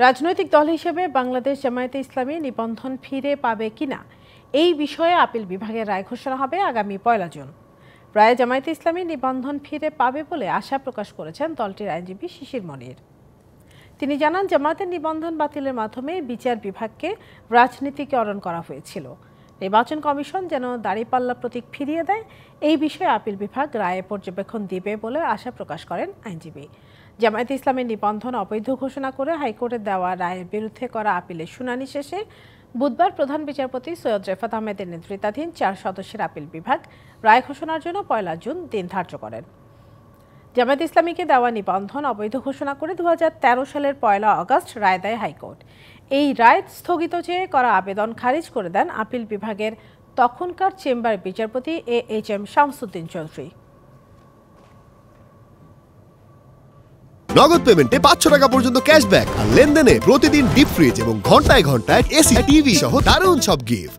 রাজনৈতিক দল হিসেবে বাংলাদেশ জামায়াতে ইসলামী নিবন্ধন ফিরে পাবে কিনা এই বিষয়ে আপিল বিভাগের রায় ঘোষণা হবে আগামী ১ জুন। রায়ে জামায়াতে ইসলামী নিবন্ধন ফিরে পাবে বলে আশা প্রকাশ করেছেন দলটির আইনজীবী শিশির মনির। তিনি জানান, জামায়াতের নিবন্ধন বাতিলের মাধ্যমে বিচার বিভাগকে রাজনীতিকরণ করা হয়েছিল। নির্বাচন কমিশন যেন দাঁড়িপাল্লা প্রতীক ফিরিয়ে দেয়, এই বিষয়ে আপিল বিভাগ রায়ে পর্যবেক্ষণ দিবে বলে আশা প্রকাশ করেন আইনজীবী। জামায়াতে ইসলামের নিবন্ধন অবৈধ ঘোষণা করে হাইকোর্টের দেওয়া রায়ের বিরুদ্ধে করা আপিলের শুনানি শেষে বুধবার প্রধান বিচারপতি সৈয়দ রেফাত আহমেদের নেতৃত্বাধীন ৪ সদস্যের আপিল বিভাগ রায় ঘোষণার জন্য ১ জুন দিন ধার্য করেন। জামায়াতে ইসলামীকে দেওয়া নিবন্ধন অবৈধ ঘোষণা করে ২০১৩ সালের ১ আগস্ট রায় দেয় হাইকোর্ট। এই রায় স্থগিত চেয়ে করা আবেদন খারিজ করে দেন আপিল বিভাগের তখনকার চেম্বার বিচারপতি AHM শামসুদ্দিন চৌধুরী। নগদ পেমেন্টে ৫০০ টাকা পর্যন্ত ক্যাশব্যাক আর লেনদেনে প্রতিদিন ডিপ ফ্রিজ এবং ঘন্টায় ঘন্টায় এসি টিভি সহ দারুণ সব গিফট।